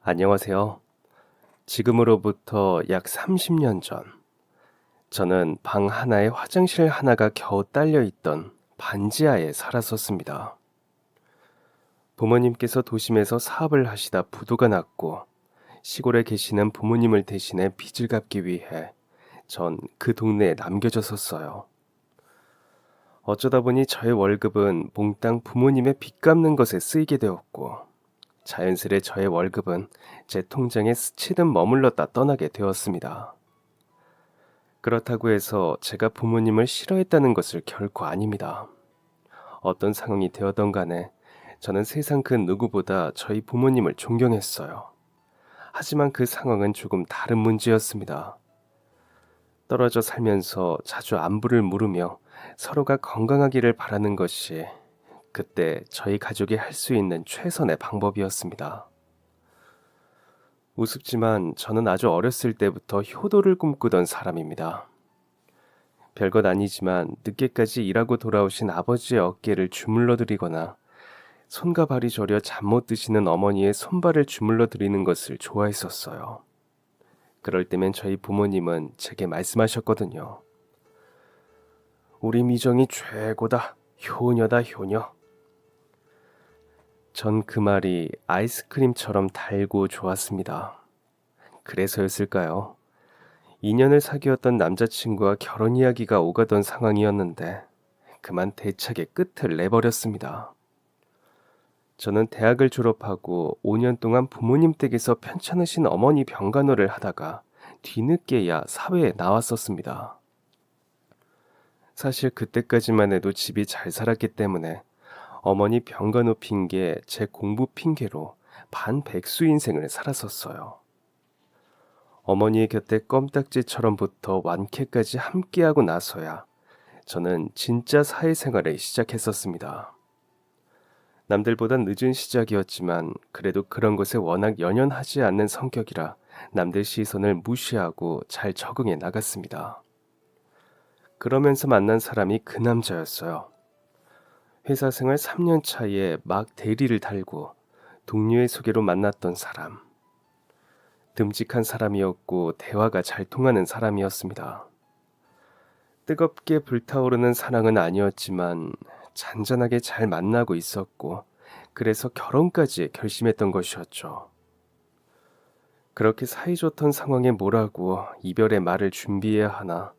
안녕하세요. 지금으로부터 약 30년 전, 저는 방 하나에 화장실 하나가 겨우 딸려 있던 반지하에 살았었습니다. 부모님께서 도심에서 사업을 하시다 부도가 났고, 시골에 계시는 부모님을 대신해 빚을 갚기 위해 전 그 동네에 남겨졌었어요. 어쩌다 보니 저의 월급은 몽땅 부모님의 빚 갚는 것에 쓰이게 되었고, 자연스레 저의 월급은 제 통장에 스치듯 머물렀다 떠나게 되었습니다. 그렇다고 해서 제가 부모님을 싫어했다는 것을 결코 아닙니다. 어떤 상황이 되었던 간에 저는 세상 그 누구보다 저희 부모님을 존경했어요. 하지만 그 상황은 조금 다른 문제였습니다. 떨어져 살면서 자주 안부를 물으며 서로가 건강하기를 바라는 것이 그때 저희 가족이 할 수 있는 최선의 방법이었습니다. 우습지만 저는 아주 어렸을 때부터 효도를 꿈꾸던 사람입니다. 별것 아니지만 늦게까지 일하고 돌아오신 아버지의 어깨를 주물러 드리거나 손과 발이 저려 잠 못 드시는 어머니의 손발을 주물러 드리는 것을 좋아했었어요. 그럴 때면 저희 부모님은 제게 말씀하셨거든요. 우리 미정이 최고다. 효녀다, 효녀. 전 그 말이 아이스크림처럼 달고 좋았습니다. 그래서였을까요? 2년을 사귀었던 남자친구와 결혼 이야기가 오가던 상황이었는데 그만 대차게 끝을 내버렸습니다. 저는 대학을 졸업하고 5년 동안 부모님 댁에서 편찮으신 어머니 병간호를 하다가 뒤늦게야 사회에 나왔었습니다. 사실 그때까지만 해도 집이 잘 살았기 때문에 어머니 병간호 핑계, 제 공부 핑계로 반백수 인생을 살았었어요. 어머니의 곁에 껌딱지처럼 붙어 완쾌까지 함께하고 나서야 저는 진짜 사회생활을 시작했었습니다. 남들보단 늦은 시작이었지만 그래도 그런 것에 워낙 연연하지 않는 성격이라 남들 시선을 무시하고 잘 적응해 나갔습니다. 그러면서 만난 사람이 그 남자였어요. 회사 생활 3년 차에 막 대리를 달고 동료의 소개로 만났던 사람. 듬직한 사람이었고 대화가 잘 통하는 사람이었습니다. 뜨겁게 불타오르는 사랑은 아니었지만 잔잔하게 잘 만나고 있었고 그래서 결혼까지 결심했던 것이었죠. 그렇게 사이좋던 상황에 뭐라고 이별의 말을 준비해야 하나,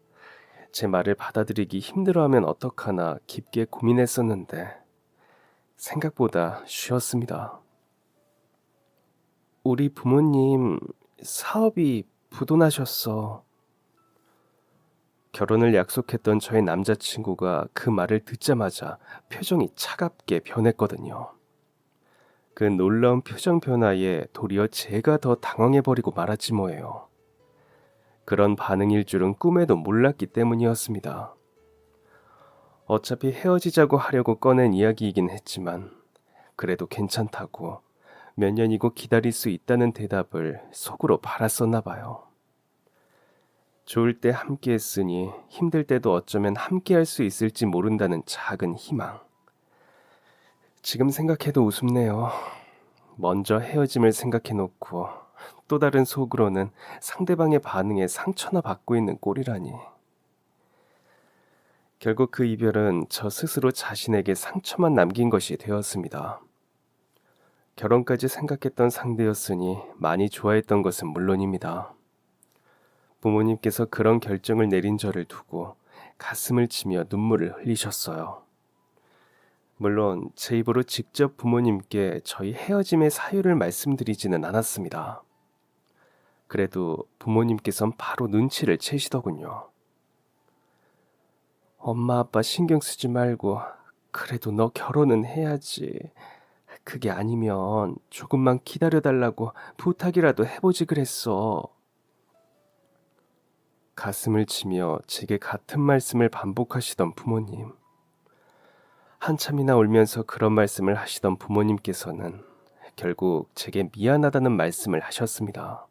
제 말을 받아들이기 힘들어하면 어떡하나 깊게 고민했었는데 생각보다 쉬웠습니다. 우리 부모님 사업이 부도나셨어. 결혼을 약속했던 저의 남자친구가 그 말을 듣자마자 표정이 차갑게 변했거든요. 그 놀라운 표정 변화에 도리어 제가 더 당황해버리고 말았지 뭐예요. 그런 반응일 줄은 꿈에도 몰랐기 때문이었습니다. 어차피 헤어지자고 하려고 꺼낸 이야기이긴 했지만 그래도 괜찮다고 몇 년이고 기다릴 수 있다는 대답을 속으로 바랐었나 봐요. 좋을 때 함께 했으니 힘들 때도 어쩌면 함께 할 수 있을지 모른다는 작은 희망. 지금 생각해도 우습네요. 먼저 헤어짐을 생각해놓고 또 다른 속으로는 상대방의 반응에 상처나 받고 있는 꼴이라니. 결국 그 이별은 저 스스로 자신에게 상처만 남긴 것이 되었습니다. 결혼까지 생각했던 상대였으니 많이 좋아했던 것은 물론입니다. 부모님께서 그런 결정을 내린 저를 두고 가슴을 치며 눈물을 흘리셨어요. 물론 제 입으로 직접 부모님께 저희 헤어짐의 사유를 말씀드리지는 않았습니다. 그래도 부모님께선 바로 눈치를 채시더군요. 엄마 아빠 신경 쓰지 말고 그래도 너 결혼은 해야지. 그게 아니면 조금만 기다려달라고 부탁이라도 해보지 그랬어. 가슴을 치며 제게 같은 말씀을 반복하시던 부모님. 한참이나 울면서 그런 말씀을 하시던 부모님께서는 결국 제게 미안하다는 말씀을 하셨습니다.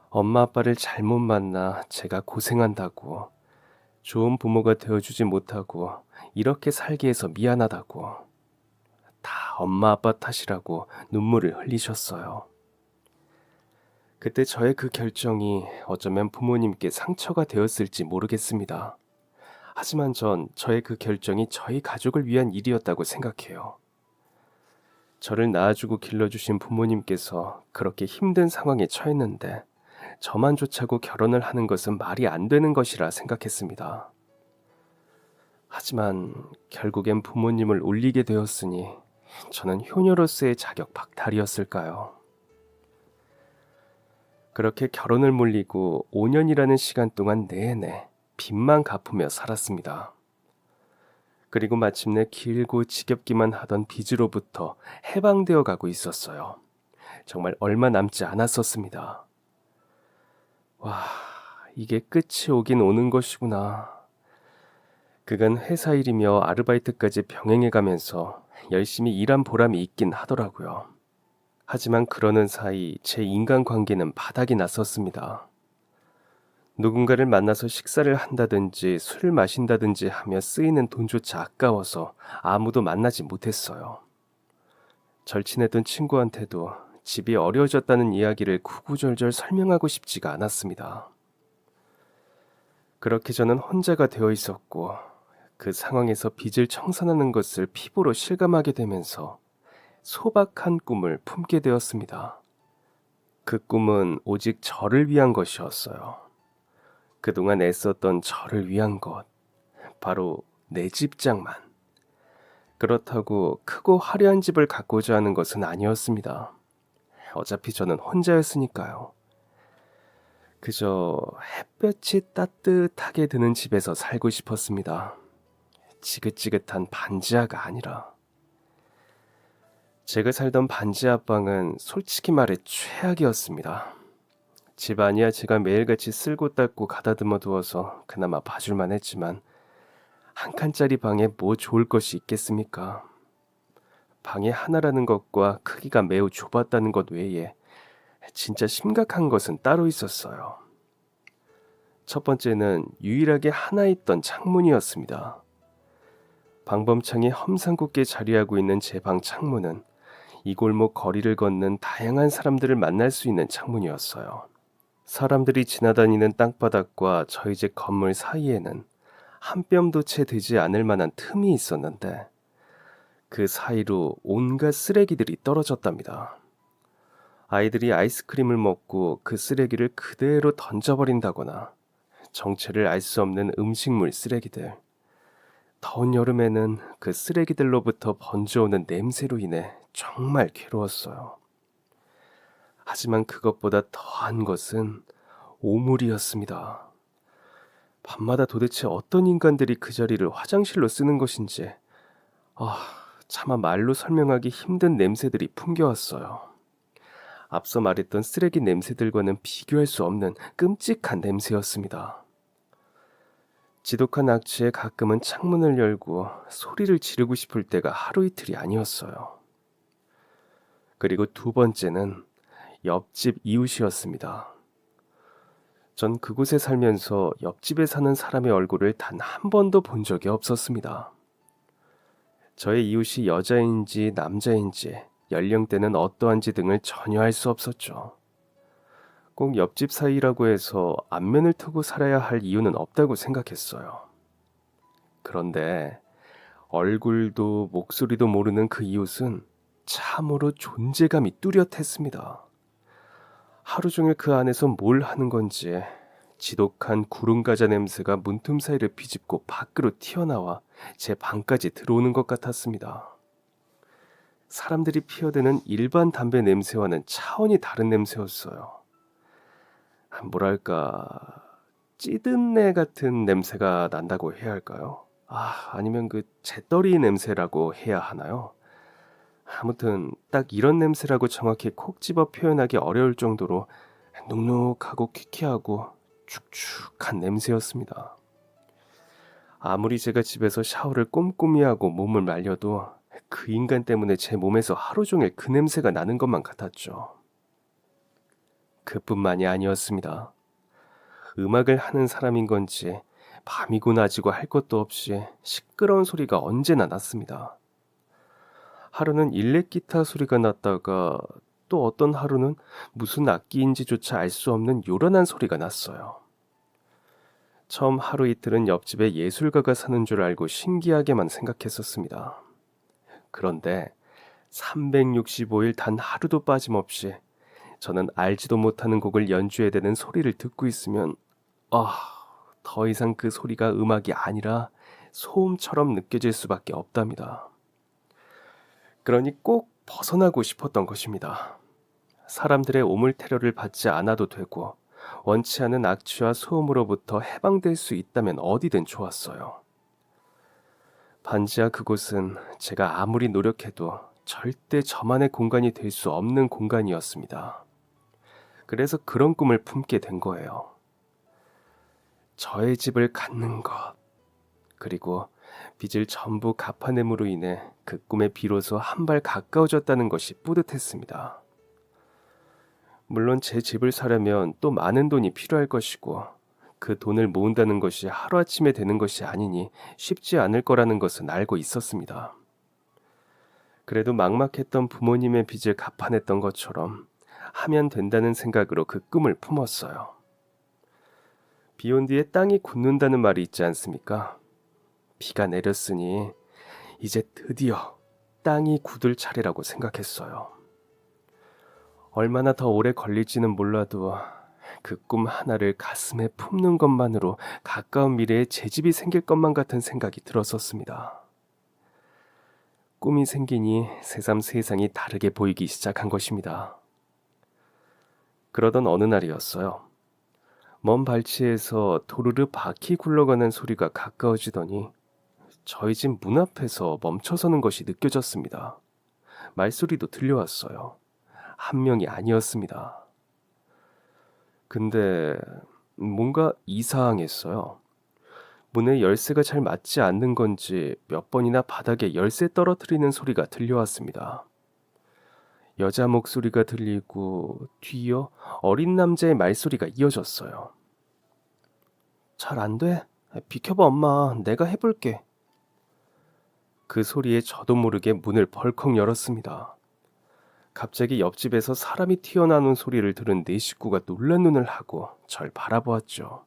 엄마 아빠를 잘못 만나 제가 고생한다고, 좋은 부모가 되어주지 못하고 이렇게 살게 해서 미안하다고, 다 엄마 아빠 탓이라고 눈물을 흘리셨어요. 그때 저의 그 결정이 어쩌면 부모님께 상처가 되었을지 모르겠습니다. 하지만 전 저의 그 결정이 저희 가족을 위한 일이었다고 생각해요. 저를 낳아주고 길러주신 부모님께서 그렇게 힘든 상황에 처했는데 저만 좋자고 결혼을 하는 것은 말이 안 되는 것이라 생각했습니다. 하지만 결국엔 부모님을 울리게 되었으니 저는 효녀로서의 자격 박탈이었을까요? 그렇게 결혼을 물리고 5년이라는 시간 동안 내내 빚만 갚으며 살았습니다. 그리고 마침내 길고 지겹기만 하던 빚으로부터 해방되어 가고 있었어요. 정말 얼마 남지 않았었습니다. 와, 이게 끝이 오긴 오는 것이구나. 그간 회사 일이며 아르바이트까지 병행해 가면서 열심히 일한 보람이 있긴 하더라고요. 하지만 그러는 사이 제 인간관계는 바닥이 났었습니다. 누군가를 만나서 식사를 한다든지 술을 마신다든지 하며 쓰이는 돈조차 아까워서 아무도 만나지 못했어요. 절친했던 친구한테도 집이 어려워졌다는 이야기를 구구절절 설명하고 싶지가 않았습니다. 그렇게 저는 혼자가 되어 있었고 그 상황에서 빚을 청산하는 것을 피부로 실감하게 되면서 소박한 꿈을 품게 되었습니다. 그 꿈은 오직 저를 위한 것이었어요. 그동안 애썼던 저를 위한 것, 바로 내 집장만. 그렇다고 크고 화려한 집을 갖고자 하는 것은 아니었습니다. 어차피 저는 혼자였으니까요. 그저 햇볕이 따뜻하게 드는 집에서 살고 싶었습니다. 지긋지긋한 반지하가 아니라. 제가 살던 반지하 방은 솔직히 말해 최악이었습니다. 집안이야 제가 매일같이 쓸고 닦고 가다듬어 두어서 그나마 봐줄만 했지만 한 칸짜리 방에 뭐 좋을 것이 있겠습니까? 방이 하나라는 것과 크기가 매우 좁았다는 것 외에 진짜 심각한 것은 따로 있었어요. 첫 번째는 유일하게 하나 있던 창문이었습니다. 방범창이 험상궂게 자리하고 있는 제 방 창문은 이 골목 거리를 걷는 다양한 사람들을 만날 수 있는 창문이었어요. 사람들이 지나다니는 땅바닥과 저희 집 건물 사이에는 한 뼘도 채 되지 않을 만한 틈이 있었는데 그 사이로 온갖 쓰레기들이 떨어졌답니다. 아이들이 아이스크림을 먹고 그 쓰레기를 그대로 던져버린다거나 정체를 알 수 없는 음식물 쓰레기들. 더운 여름에는 그 쓰레기들로부터 번져오는 냄새로 인해 정말 괴로웠어요. 하지만 그것보다 더한 것은 오물이었습니다. 밤마다 도대체 어떤 인간들이 그 자리를 화장실로 쓰는 것인지 차마 말로 설명하기 힘든 냄새들이 풍겨왔어요. 앞서 말했던 쓰레기 냄새들과는 비교할 수 없는 끔찍한 냄새였습니다. 지독한 악취에 가끔은 창문을 열고 소리를 지르고 싶을 때가 하루 이틀이 아니었어요. 그리고 두 번째는 옆집 이웃이었습니다. 전 그곳에 살면서 옆집에 사는 사람의 얼굴을 단 한 번도 본 적이 없었습니다. 저의 이웃이 여자인지 남자인지 연령대는 어떠한지 등을 전혀 알 수 없었죠. 꼭 옆집 사이라고 해서 안면을 트고 살아야 할 이유는 없다고 생각했어요. 그런데 얼굴도 목소리도 모르는 그 이웃은 참으로 존재감이 뚜렷했습니다. 하루 종일 그 안에서 뭘 하는 건지 지독한 구름과자 냄새가 문틈 사이를 비집고 밖으로 튀어나와 제 방까지 들어오는 것 같았습니다. 사람들이 피워대는 일반 담배 냄새와는 차원이 다른 냄새였어요. 뭐랄까 찌든내 같은 냄새가 난다고 해야 할까요? 아니면 그 재떨이 냄새라고 해야 하나요? 아무튼 딱 이런 냄새라고 정확히 콕 집어 표현하기 어려울 정도로 눅눅하고 퀴퀴하고 축축한 냄새였습니다. 아무리 제가 집에서 샤워를 꼼꼼히 하고 몸을 말려도 그 인간 때문에 제 몸에서 하루 종일 그 냄새가 나는 것만 같았죠. 그뿐만이 아니었습니다. 음악을 하는 사람인 건지 밤이고 낮이고 할 것도 없이 시끄러운 소리가 언제나 났습니다. 하루는 일렉 기타 소리가 났다가 또 어떤 하루는 무슨 악기인지조차 알 수 없는 요란한 소리가 났어요. 처음 하루 이틀은 옆집에 예술가가 사는 줄 알고 신기하게만 생각했었습니다. 그런데 365일 단 하루도 빠짐없이 저는 알지도 못하는 곡을 연주해야 되는 소리를 듣고 있으면 더 이상 그 소리가 음악이 아니라 소음처럼 느껴질 수밖에 없답니다. 그러니 꼭 벗어나고 싶었던 것입니다. 사람들의 오물 테러를 받지 않아도 되고 원치 않은 악취와 소음으로부터 해방될 수 있다면 어디든 좋았어요. 반지하 그곳은 제가 아무리 노력해도 절대 저만의 공간이 될 수 없는 공간이었습니다. 그래서 그런 꿈을 품게 된 거예요. 저의 집을 갖는 것, 그리고 빚을 전부 갚아냄으로 인해 그 꿈에 비로소 한 발 가까워졌다는 것이 뿌듯했습니다. 물론 제 집을 사려면 또 많은 돈이 필요할 것이고 그 돈을 모은다는 것이 하루아침에 되는 것이 아니니 쉽지 않을 거라는 것은 알고 있었습니다. 그래도 막막했던 부모님의 빚을 갚아냈던 것처럼 하면 된다는 생각으로 그 꿈을 품었어요. 비 온 뒤에 땅이 굳는다는 말이 있지 않습니까? 비가 내렸으니 이제 드디어 땅이 굳을 차례라고 생각했어요. 얼마나 더 오래 걸릴지는 몰라도 그 꿈 하나를 가슴에 품는 것만으로 가까운 미래에 제 집이 생길 것만 같은 생각이 들었었습니다. 꿈이 생기니 새삼 세상이 다르게 보이기 시작한 것입니다. 그러던 어느 날이었어요. 먼 발치에서 도르르 바퀴 굴러가는 소리가 가까워지더니 저희 집 문 앞에서 멈춰서는 것이 느껴졌습니다. 말소리도 들려왔어요. 한 명이 아니었습니다. 근데 뭔가 이상했어요. 문에 열쇠가 잘 맞지 않는 건지 몇 번이나 바닥에 열쇠 떨어뜨리는 소리가 들려왔습니다. 여자 목소리가 들리고 뒤이어 어린 남자의 말소리가 이어졌어요. 잘 안 돼. 비켜봐 엄마. 내가 해볼게. 그 소리에 저도 모르게 문을 벌컥 열었습니다. 갑자기 옆집에서 사람이 튀어나오는 소리를 들은 네 식구가 놀란 눈을 하고 절 바라보았죠.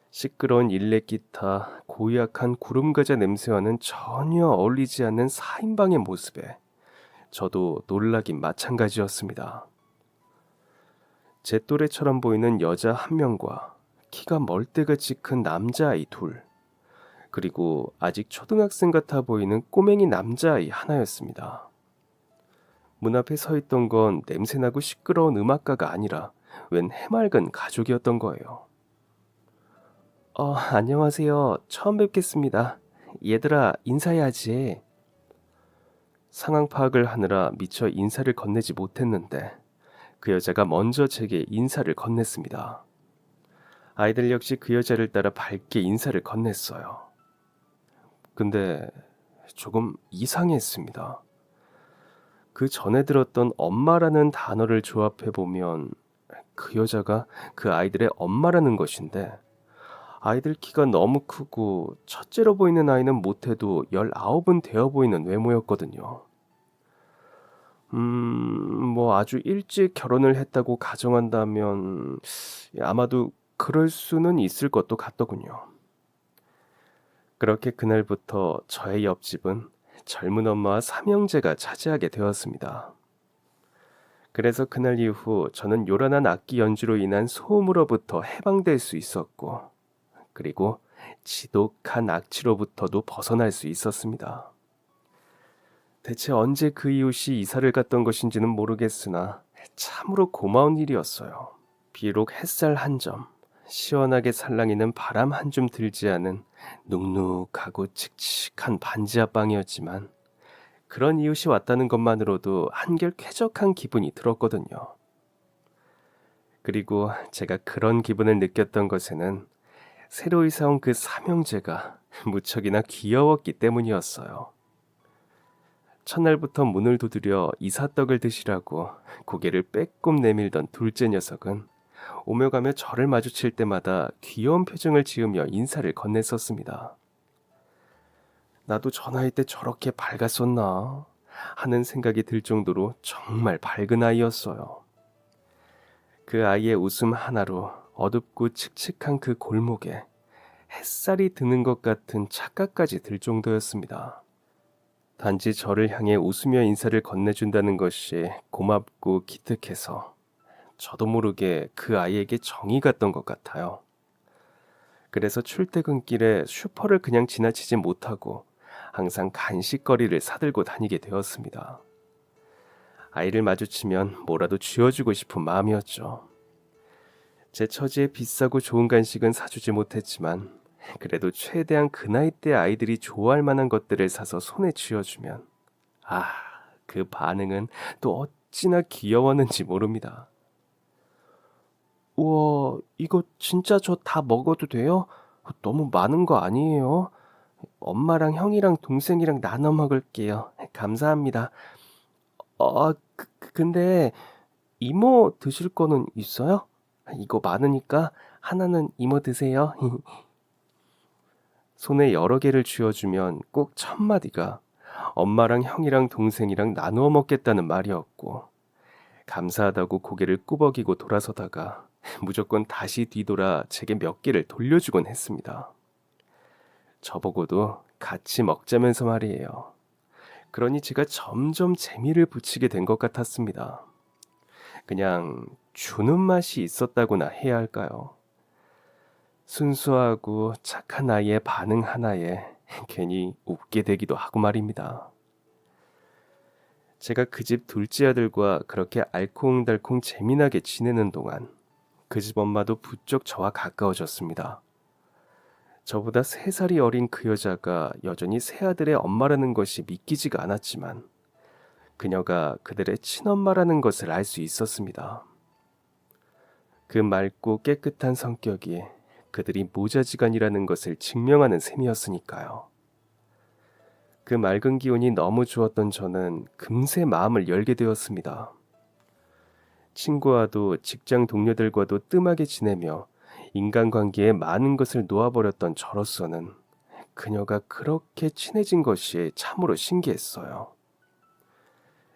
시끄러운 일렉 기타, 고약한 구름과자 냄새와는 전혀 어울리지 않는 4인방의 모습에 저도 놀라긴 마찬가지였습니다. 제 또래처럼 보이는 여자 한 명과 키가 멀대같이 큰 남자아이 둘, 그리고 아직 초등학생 같아 보이는 꼬맹이 남자아이 하나였습니다. 문 앞에 서 있던 건 냄새나고 시끄러운 음악가가 아니라 웬 해맑은 가족이었던 거예요. 안녕하세요. 처음 뵙겠습니다. 얘들아, 인사해야지. 상황 파악을 하느라 미처 인사를 건네지 못했는데 그 여자가 먼저 제게 인사를 건넸습니다. 아이들 역시 그 여자를 따라 밝게 인사를 건넸어요. 근데 조금 이상했습니다. 그 전에 들었던 엄마라는 단어를 조합해보면 그 여자가 그 아이들의 엄마라는 것인데 아이들 키가 너무 크고 첫째로 보이는 아이는 못해도 19은 되어 보이는 외모였거든요. 뭐 아주 일찍 결혼을 했다고 가정한다면 아마도 그럴 수는 있을 것도 같더군요. 그렇게 그날부터 저의 옆집은 젊은 엄마와 삼형제가 차지하게 되었습니다. 그래서 그날 이후 저는 요란한 악기 연주로 인한 소음으로부터 해방될 수 있었고, 그리고 지독한 악취로부터도 벗어날 수 있었습니다. 대체 언제 그 이웃이 이사를 갔던 것인지는 모르겠으나 참으로 고마운 일이었어요. 비록 햇살 한 점, 시원하게 살랑이는 바람 한 줌 들지 않은 눅눅하고 칙칙한 반지하방이었지만 그런 이웃이 왔다는 것만으로도 한결 쾌적한 기분이 들었거든요. 그리고 제가 그런 기분을 느꼈던 것에는 새로 이사 온 그 삼형제가 무척이나 귀여웠기 때문이었어요. 첫날부터 문을 두드려 이삿떡을 드시라고 고개를 빼꼼 내밀던 둘째 녀석은 오며 가며 저를 마주칠 때마다 귀여운 표정을 지으며 인사를 건넸었습니다. 나도 저 나이 때 저렇게 밝았었나 하는 생각이 들 정도로 정말 밝은 아이였어요. 그 아이의 웃음 하나로 어둡고 칙칙한 그 골목에 햇살이 드는 것 같은 착각까지 들 정도였습니다. 단지 저를 향해 웃으며 인사를 건네준다는 것이 고맙고 기특해서 저도 모르게 그 아이에게 정이 갔던 것 같아요. 그래서 출퇴근길에 슈퍼를 그냥 지나치지 못하고 항상 간식거리를 사들고 다니게 되었습니다. 아이를 마주치면 뭐라도 쥐어주고 싶은 마음이었죠. 제 처지에 비싸고 좋은 간식은 사주지 못했지만 그래도 최대한 그 나이 때 아이들이 좋아할 만한 것들을 사서 손에 쥐어주면 그 반응은 또 어찌나 귀여웠는지 모릅니다. 우와, 이거 진짜 저 다 먹어도 돼요? 너무 많은 거 아니에요? 엄마랑 형이랑 동생이랑 나눠 먹을게요. 감사합니다. 근데 이모 드실 거는 있어요? 이거 많으니까 하나는 이모 드세요. 손에 여러 개를 쥐어주면 꼭 첫 마디가 엄마랑 형이랑 동생이랑 나누어 먹겠다는 말이었고, 감사하다고 고개를 꾸벅이고 돌아서다가 무조건 다시 뒤돌아 제게 몇 개를 돌려주곤 했습니다. 저보고도 같이 먹자면서 말이에요. 그러니 제가 점점 재미를 붙이게 된 것 같았습니다. 그냥 주는 맛이 있었다고나 해야 할까요? 순수하고 착한 아이의 반응 하나에 괜히 웃게 되기도 하고 말입니다. 제가 그 집 둘째 아들과 그렇게 알콩달콩 재미나게 지내는 동안 그 집 엄마도 부쩍 저와 가까워졌습니다. 저보다 3살이 어린 그 여자가 여전히 새 아들의 엄마라는 것이 믿기지가 않았지만 그녀가 그들의 친엄마라는 것을 알 수 있었습니다. 그 맑고 깨끗한 성격이 그들이 모자지간이라는 것을 증명하는 셈이었으니까요. 그 맑은 기운이 너무 좋았던 저는 금세 마음을 열게 되었습니다. 친구와도 직장 동료들과도 뜸하게 지내며 인간관계에 많은 것을 놓아버렸던 저로서는 그녀가 그렇게 친해진 것이 참으로 신기했어요.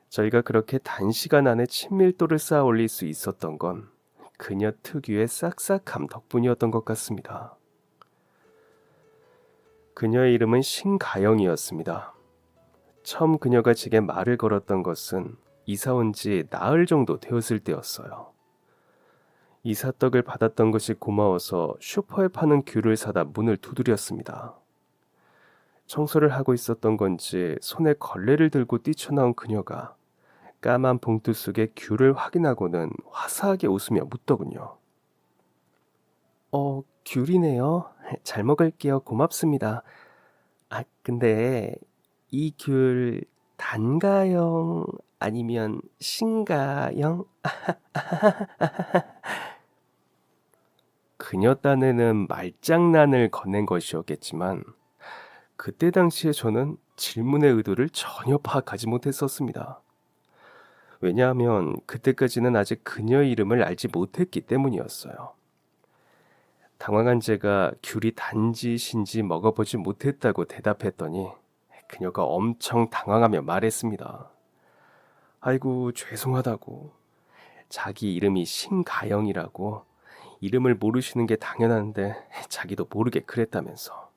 저희가 그렇게 단시간 안에 친밀도를 쌓아 올릴 수 있었던 건 그녀 특유의 싹싹함 덕분이었던 것 같습니다. 그녀의 이름은 신가영이었습니다. 처음 그녀가 제게 말을 걸었던 것은 이사 온 지 나흘 정도 되었을 때였어요. 이삿떡을 받았던 것이 고마워서 슈퍼에 파는 귤을 사다 문을 두드렸습니다. 청소를 하고 있었던 건지 손에 걸레를 들고 뛰쳐나온 그녀가 까만 봉투 속에 귤을 확인하고는 화사하게 웃으며 묻더군요. 귤이네요. 잘 먹을게요. 고맙습니다. 근데 이 귤 단가요? 아니면 신가요? 그녀 딴에는 말장난을 건넨 것이었겠지만 그때 당시에 저는 질문의 의도를 전혀 파악하지 못했었습니다. 왜냐하면 그때까지는 아직 그녀의 이름을 알지 못했기 때문이었어요. 당황한 제가 귤이 단지신지 먹어보지 못했다고 대답했더니 그녀가 엄청 당황하며 말했습니다. 아이고 죄송하다고. 자기 이름이 신가영이라고. 이름을 모르시는 게 당연한데 자기도 모르게 그랬다면서.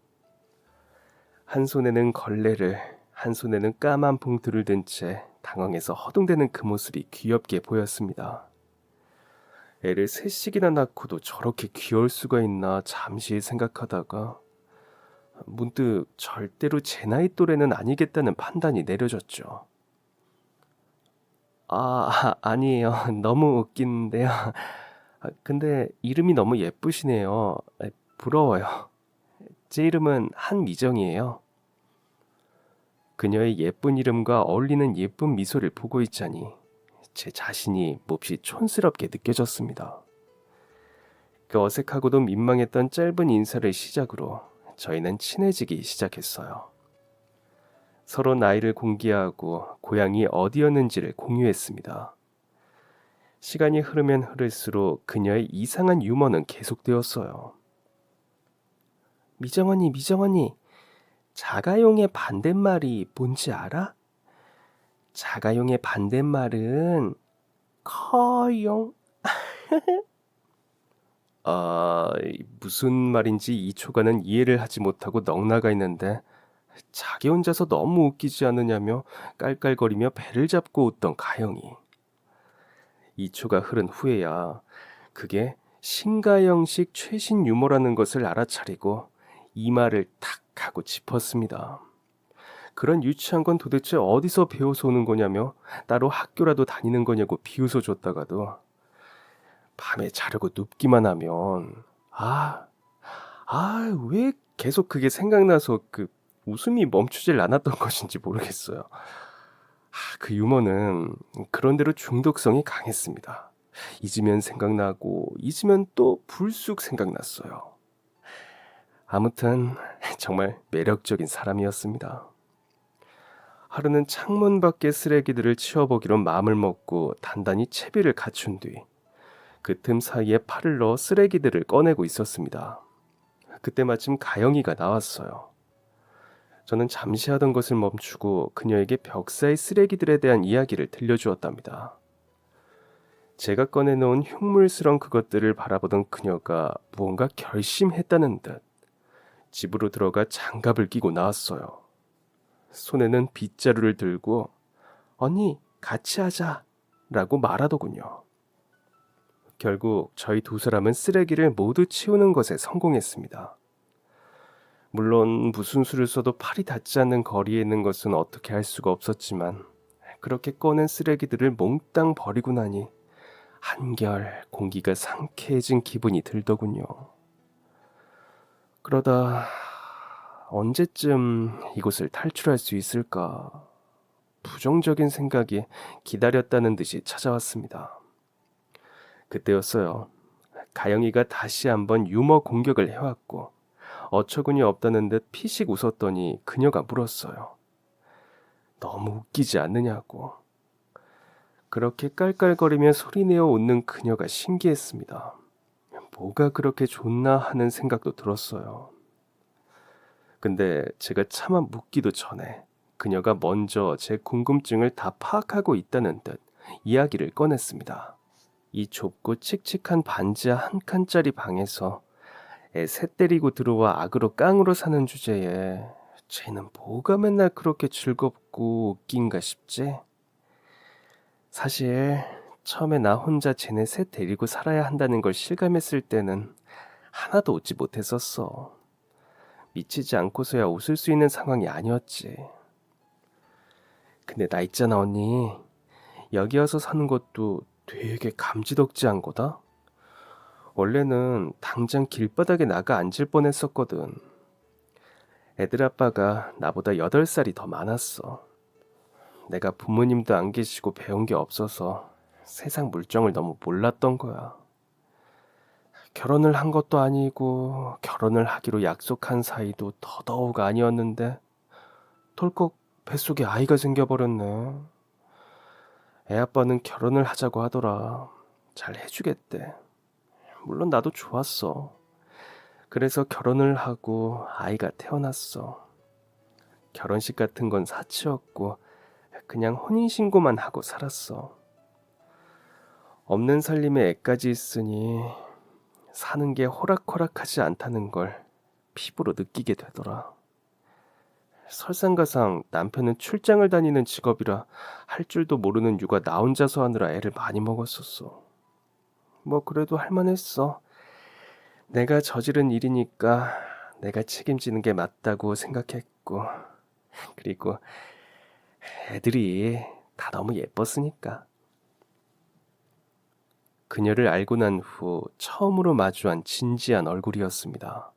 한 손에는 걸레를, 한 손에는 까만 봉투를 든 채 당황해서 허둥대는 그 모습이 귀엽게 보였습니다. 애를 셋씩이나 낳고도 저렇게 귀여울 수가 있나 잠시 생각하다가 문득 절대로 제 나이 또래는 아니겠다는 판단이 내려졌죠. 아니에요. 너무 웃기는데요. 근데 이름이 너무 예쁘시네요. 부러워요. 제 이름은 한미정이에요. 그녀의 예쁜 이름과 어울리는 예쁜 미소를 보고 있자니 제 자신이 몹시 촌스럽게 느껴졌습니다. 그 어색하고도 민망했던 짧은 인사를 시작으로 저희는 친해지기 시작했어요. 서로 나이를 공개하고 고향이 어디였는지를 공유했습니다. 시간이 흐르면 흐를수록 그녀의 이상한 유머는 계속되었어요. 미정 언니, 자가용의 반대말이 뭔지 알아? 자가용의 반대말은 커용. 무슨 말인지 이 초가는 이해를 하지 못하고 넋나가 있는데 자기 혼자서 너무 웃기지 않느냐며 깔깔거리며 배를 잡고 웃던 가영이. 이 초가 흐른 후에야 그게 신가영식 최신 유머라는 것을 알아차리고 이 말을 탁 하고 짚었습니다. 그런 유치한 건 도대체 어디서 배워서 오는 거냐며 따로 학교라도 다니는 거냐고 비웃어 줬다가도 밤에 자려고 눕기만 하면 왜 계속 그게 생각나서 그 웃음이 멈추질 않았던 것인지 모르겠어요. 그 유머는 그런대로 중독성이 강했습니다. 잊으면 생각나고 잊으면 또 불쑥 생각났어요. 아무튼 정말 매력적인 사람이었습니다. 하루는 창문 밖의 쓰레기들을 치워보기로 마음을 먹고 단단히 채비를 갖춘 뒤 그 틈 사이에 팔을 넣어 쓰레기들을 꺼내고 있었습니다. 그때 마침 가영이가 나왔어요. 저는 잠시 하던 것을 멈추고 그녀에게 벽 사이 쓰레기들에 대한 이야기를 들려주었답니다. 제가 꺼내놓은 흉물스런 그것들을 바라보던 그녀가 무언가 결심했다는 듯 집으로 들어가 장갑을 끼고 나왔어요. 손에는 빗자루를 들고 언니 같이 하자 라고 말하더군요. 결국 저희 두 사람은 쓰레기를 모두 치우는 것에 성공했습니다. 물론 무슨 수를 써도 팔이 닿지 않는 거리에 있는 것은 어떻게 할 수가 없었지만 그렇게 꺼낸 쓰레기들을 몽땅 버리고 나니 한결 공기가 상쾌해진 기분이 들더군요. 그러다 언제쯤 이곳을 탈출할 수 있을까? 부정적인 생각이 기다렸다는 듯이 찾아왔습니다. 그때였어요. 가영이가 다시 한번 유머 공격을 해왔고 어처구니 없다는 듯 피식 웃었더니 그녀가 물었어요. 너무 웃기지 않느냐고. 그렇게 깔깔거리며 소리내어 웃는 그녀가 신기했습니다. 뭐가 그렇게 좋나 하는 생각도 들었어요. 근데 제가 차마 묻기도 전에 그녀가 먼저 제 궁금증을 다 파악하고 있다는 듯 이야기를 꺼냈습니다. 이 좁고 칙칙한 반지하 한 칸짜리 방에서 애 새 때리고 들어와 악으로 깡으로 사는 주제에 쟤는 뭐가 맨날 그렇게 즐겁고 웃긴가 싶지? 사실 처음에 나 혼자 쟤네 새 데리고 살아야 한다는 걸 실감했을 때는 하나도 웃지 못했었어. 미치지 않고서야 웃을 수 있는 상황이 아니었지. 근데 나 있잖아 언니. 여기 와서 사는 것도 되게 감지덕지한 거다. 원래는 당장 길바닥에 나가 앉을 뻔했었거든. 애들 아빠가 나보다 8살이 더 많았어. 내가 부모님도 안 계시고 배운 게 없어서 세상 물정을 너무 몰랐던 거야. 결혼을 한 것도 아니고 결혼을 하기로 약속한 사이도 더더욱 아니었는데 덜컥 뱃속에 아이가 생겨버렸네. 애 아빠는 결혼을 하자고 하더라. 잘 해주겠대. 물론 나도 좋았어. 그래서 결혼을 하고 아이가 태어났어. 결혼식 같은 건 사치였고 그냥 혼인신고만 하고 살았어. 없는 살림에 애까지 있으니 사는 게 호락호락하지 않다는 걸 피부로 느끼게 되더라. 설상가상 남편은 출장을 다니는 직업이라 할 줄도 모르는 육아 나 혼자서 하느라 애를 많이 먹었었어. 뭐 그래도 할만했어. 내가 저지른 일이니까 내가 책임지는 게 맞다고 생각했고 그리고 애들이 다 너무 예뻤으니까. 그녀를 알고 난 후 처음으로 마주한 진지한 얼굴이었습니다.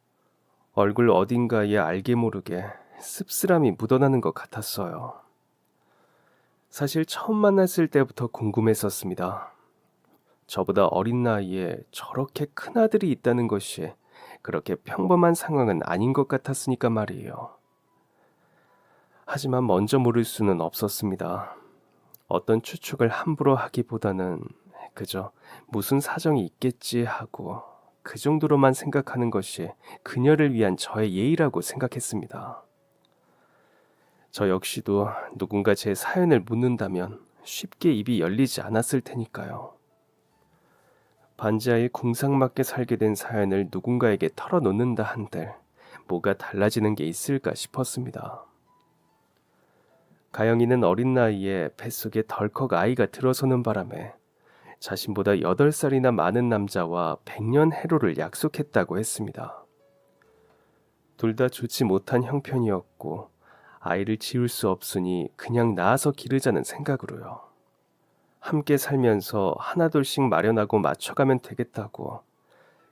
얼굴 어딘가에 알게 모르게 씁쓸함이 묻어나는 것 같았어요. 사실 처음 만났을 때부터 궁금했었습니다. 저보다 어린 나이에 저렇게 큰 아들이 있다는 것이 그렇게 평범한 상황은 아닌 것 같았으니까 말이에요. 하지만 먼저 모를 수는 없었습니다. 어떤 추측을 함부로 하기보다는 그저 무슨 사정이 있겠지 하고 그 정도로만 생각하는 것이 그녀를 위한 저의 예의라고 생각했습니다. 저 역시도 누군가 제 사연을 묻는다면 쉽게 입이 열리지 않았을 테니까요. 반지하에 궁상맞게 살게 된 사연을 누군가에게 털어놓는다 한들 뭐가 달라지는 게 있을까 싶었습니다. 가영이는 어린 나이에 뱃속에 덜컥 아이가 들어서는 바람에 자신보다 8살이나 많은 남자와 100년 해로를 약속했다고 했습니다. 둘 다 좋지 못한 형편이었고 아이를 지울 수 없으니 그냥 낳아서 기르자는 생각으로요. 함께 살면서 하나둘씩 마련하고 맞춰가면 되겠다고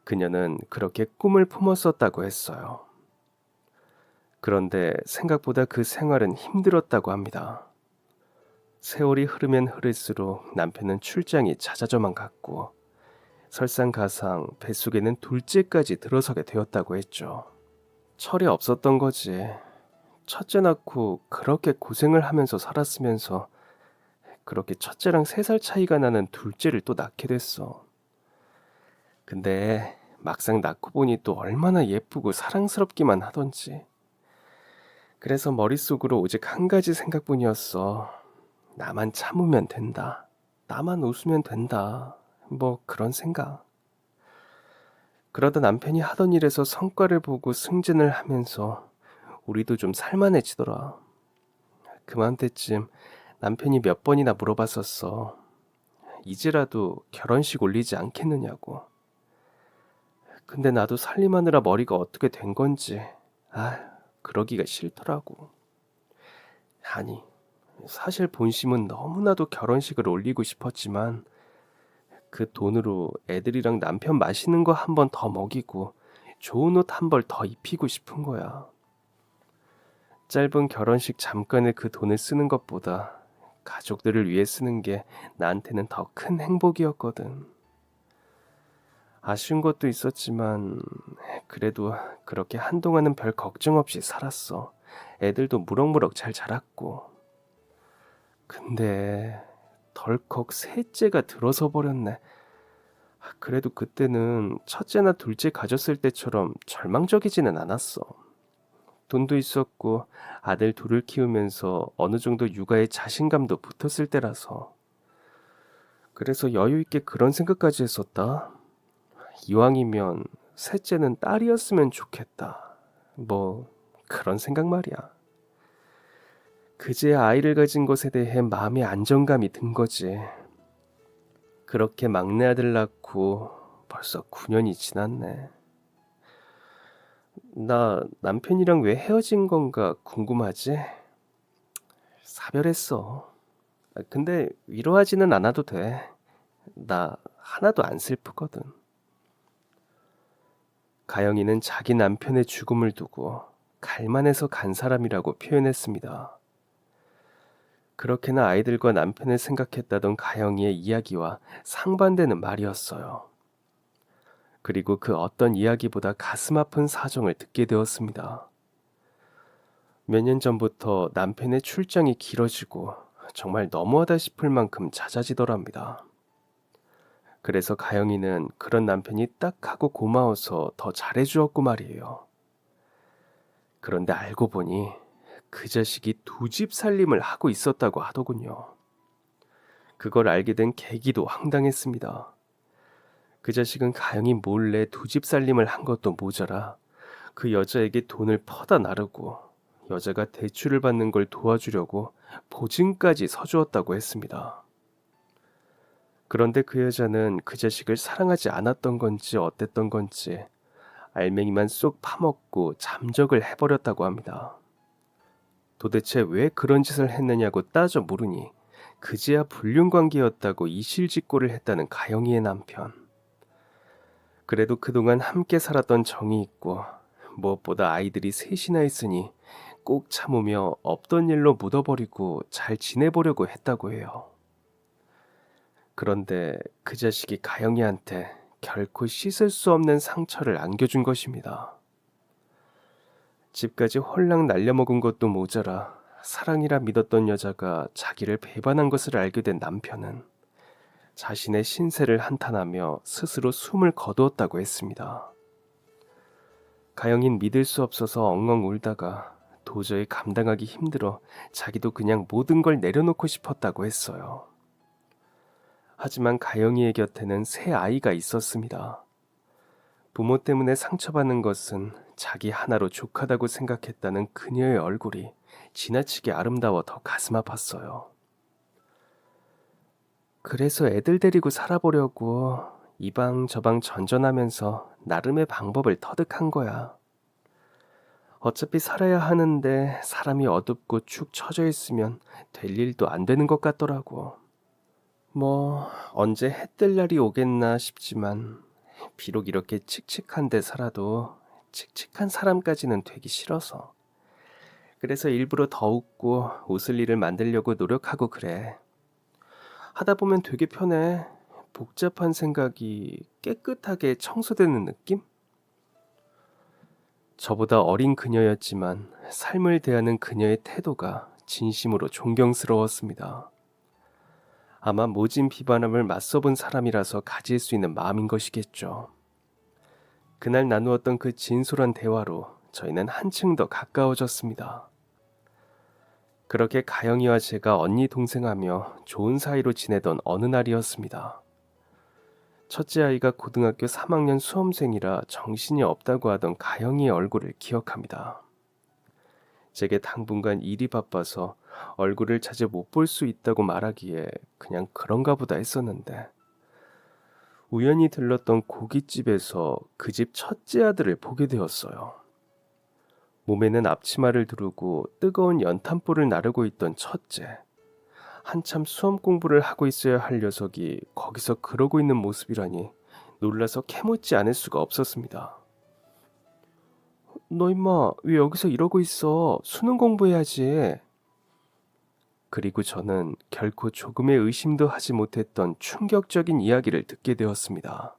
그녀는 그렇게 꿈을 품었었다고 했어요. 그런데 생각보다 그 생활은 힘들었다고 합니다. 세월이 흐르면 흐를수록 남편은 출장이 잦아져만 갔고 설상가상 뱃속에는 둘째까지 들어서게 되었다고 했죠. 철이 없었던 거지. 첫째 낳고 그렇게 고생을 하면서 살았으면서 그렇게 첫째랑 3살 차이가 나는 둘째를 또 낳게 됐어. 근데 막상 낳고 보니 또 얼마나 예쁘고 사랑스럽기만 하던지. 그래서 머릿속으로 오직 한 가지 생각뿐이었어. 나만 참으면 된다. 나만 웃으면 된다. 뭐 그런 생각. 그러다 남편이 하던 일에서 성과를 보고 승진을 하면서 우리도 좀 살만해지더라. 그맘때쯤 남편이 몇 번이나 물어봤었어. 이제라도 결혼식 올리지 않겠느냐고. 근데 나도 살림하느라 머리가 어떻게 된 건지 그러기가 싫더라고. 아니, 사실 본심은 너무나도 결혼식을 올리고 싶었지만 그 돈으로 애들이랑 남편 맛있는 거 한 번 더 먹이고 좋은 옷 한 벌 더 입히고 싶은 거야. 짧은 결혼식 잠깐의 그 돈을 쓰는 것보다 가족들을 위해 쓰는 게 나한테는 더 큰 행복이었거든. 아쉬운 것도 있었지만 그래도 그렇게 한동안은 별 걱정 없이 살았어. 애들도 무럭무럭 잘 자랐고. 근데 덜컥 셋째가 들어서 버렸네. 그래도 그때는 첫째나 둘째 가졌을 때처럼 절망적이지는 않았어. 돈도 있었고 아들 둘을 키우면서 어느 정도 육아에 자신감도 붙었을 때라서. 그래서 여유 있게 그런 생각까지 했었다. 이왕이면 셋째는 딸이었으면 좋겠다. 뭐 그런 생각 말이야. 그제야 아이를 가진 것에 대해 마음의 안정감이 든 거지. 그렇게 막내 아들 낳고 벌써 9년이 지났네. 나 남편이랑 왜 헤어진 건가 궁금하지? 사별했어. 근데 위로하지는 않아도 돼. 나 하나도 안 슬프거든. 가영이는 자기 남편의 죽음을 두고 갈만해서 간 사람이라고 표현했습니다. 그렇게나 아이들과 남편을 생각했다던 가영이의 이야기와 상반되는 말이었어요. 그리고 그 어떤 이야기보다 가슴 아픈 사정을 듣게 되었습니다. 몇 년 전부터 남편의 출장이 길어지고 정말 너무하다 싶을 만큼 잦아지더랍니다. 그래서 가영이는 그런 남편이 딱 하고 고마워서 더 잘해주었고 말이에요. 그런데 알고 보니 그 자식이 2집 살림을 하고 있었다고 하더군요. 그걸 알게 된 계기도 황당했습니다. 그 자식은 가영이 몰래 2집 살림을 한 것도 모자라 그 여자에게 돈을 퍼다 나르고 여자가 대출을 받는 걸 도와주려고 보증까지 서주었다고 했습니다. 그런데 그 여자는 그 자식을 사랑하지 않았던 건지 어땠던 건지 알맹이만 쏙 파먹고 잠적을 해버렸다고 합니다. 도대체 왜 그런 짓을 했느냐고 따져 물으니 그제야 불륜관계였다고 이실직고를 했다는 가영이의 남편. 그래도 그동안 함께 살았던 정이 있고 무엇보다 아이들이 셋이나 있으니 꼭 참으며 없던 일로 묻어버리고 잘 지내보려고 했다고 해요. 그런데 그 자식이 가영이한테 결코 씻을 수 없는 상처를 안겨준 것입니다. 집까지 홀랑 날려먹은 것도 모자라 사랑이라 믿었던 여자가 자기를 배반한 것을 알게 된 남편은 자신의 신세를 한탄하며 스스로 숨을 거두었다고 했습니다. 가영인 믿을 수 없어서 엉엉 울다가 도저히 감당하기 힘들어 자기도 그냥 모든 걸 내려놓고 싶었다고 했어요. 하지만 가영이의 곁에는 새 아이가 있었습니다. 부모 때문에 상처받는 것은 자기 하나로 족하다고 생각했다는 그녀의 얼굴이 지나치게 아름다워 더 가슴 아팠어요. 그래서 애들 데리고 살아보려고 이방 저방 전전하면서 나름의 방법을 터득한 거야. 어차피 살아야 하는데 사람이 어둡고 축 처져 있으면 될 일도 안 되는 것 같더라고. 뭐 언제 해뜰 날이 오겠나 싶지만 비록 이렇게 칙칙한 데 살아도 칙칙한 사람까지는 되기 싫어서. 그래서 일부러 더 웃고 웃을 일을 만들려고 노력하고 그래. 하다 보면 되게 편해. 복잡한 생각이 깨끗하게 청소되는 느낌? 저보다 어린 그녀였지만 삶을 대하는 그녀의 태도가 진심으로 존경스러웠습니다. 아마 모진 비바람을 맞서본 사람이라서 가질 수 있는 마음인 것이겠죠. 그날 나누었던 그 진솔한 대화로 저희는 한층 더 가까워졌습니다. 그렇게 가영이와 제가 언니 동생하며 좋은 사이로 지내던 어느 날이었습니다. 첫째 아이가 고등학교 3학년 수험생이라 정신이 없다고 하던 가영이의 얼굴을 기억합니다. 제게 당분간 일이 바빠서 얼굴을 자주 못 볼 수 있다고 말하기에 그냥 그런가 보다 했었는데, 우연히 들렀던 고깃집에서 그 집 첫째 아들을 보게 되었어요. 몸에는 앞치마를 두르고 뜨거운 연탄불을 나르고 있던 첫째. 한참 수험 공부를 하고 있어야 할 녀석이 거기서 그러고 있는 모습이라니 놀라서 캐묻지 않을 수가 없었습니다. 너 임마 왜 여기서 이러고 있어? 수능 공부해야지. 그리고 저는 결코 조금의 의심도 하지 못했던 충격적인 이야기를 듣게 되었습니다.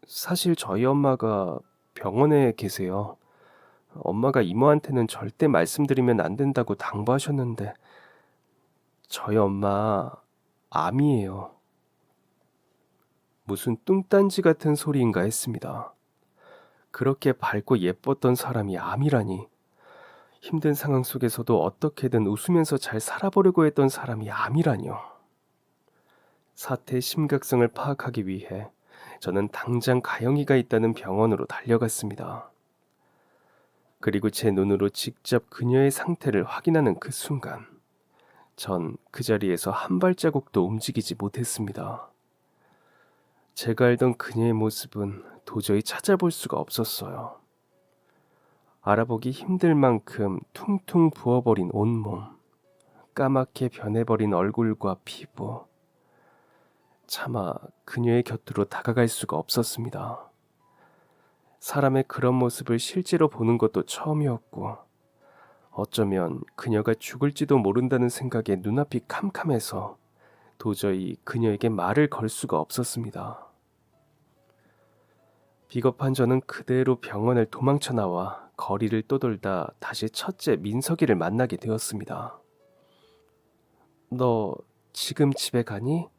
사실 저희 엄마가 병원에 계세요. 엄마가 이모한테는 절대 말씀드리면 안 된다고 당부하셨는데 저희 엄마 암이에요. 무슨 뚱딴지 같은 소리인가 했습니다. 그렇게 밝고 예뻤던 사람이 암이라니. 힘든 상황 속에서도 어떻게든 웃으면서 잘 살아보려고 했던 사람이 암이라뇨. 사태의 심각성을 파악하기 위해 저는 당장 가영이가 있다는 병원으로 달려갔습니다. 그리고 제 눈으로 직접 그녀의 상태를 확인하는 그 순간, 전 그 자리에서 한 발자국도 움직이지 못했습니다. 제가 알던 그녀의 모습은 도저히 찾아볼 수가 없었어요. 알아보기 힘들 만큼 퉁퉁 부어버린 온몸, 까맣게 변해버린 얼굴과 피부. 차마 그녀의 곁으로 다가갈 수가 없었습니다. 사람의 그런 모습을 실제로 보는 것도 처음이었고, 어쩌면 그녀가 죽을지도 모른다는 생각에 눈앞이 캄캄해서 도저히 그녀에게 말을 걸 수가 없었습니다. 비겁한 저는 그대로 병원을 도망쳐 나와 거리를 떠돌다 다시 첫째 민석이를 만나게 되었습니다. 너 지금 집에 가니?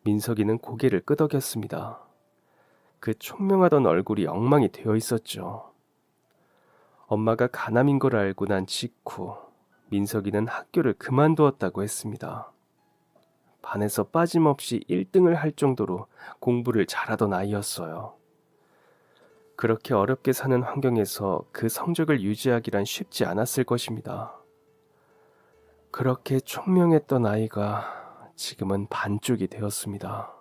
민석이는 고개를 끄덕였습니다. 그 총명하던 얼굴이 엉망이 되어 있었죠. 엄마가 간암인 걸 알고 난 직후 민석이는 학교를 그만두었다고 했습니다. 반에서 빠짐없이 1등을 할 정도로 공부를 잘하던 아이였어요. 그렇게 어렵게 사는 환경에서 그 성적을 유지하기란 쉽지 않았을 것입니다. 그렇게 총명했던 아이가 지금은 반쪽이 되었습니다.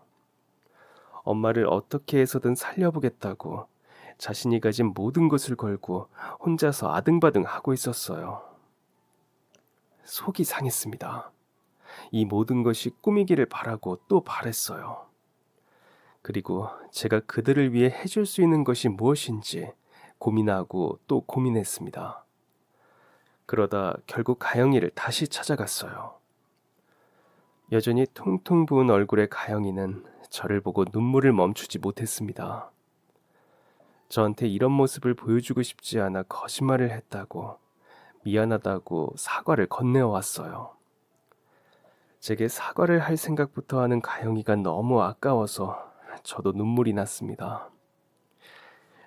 엄마를 어떻게 해서든 살려보겠다고 자신이 가진 모든 것을 걸고 혼자서 아등바등 하고 있었어요. 속이 상했습니다. 이 모든 것이 꿈이기를 바라고 또 바랬어요. 그리고 제가 그들을 위해 해줄 수 있는 것이 무엇인지 고민하고 또 고민했습니다. 그러다 결국 가영이를 다시 찾아갔어요. 여전히 퉁퉁 부은 얼굴의 가영이는 저를 보고 눈물을 멈추지 못했습니다. 저한테 이런 모습을 보여주고 싶지 않아 거짓말을 했다고, 미안하다고 사과를 건네어왔어요. 제게 사과를 할 생각부터 하는 가영이가 너무 아까워서 저도 눈물이 났습니다.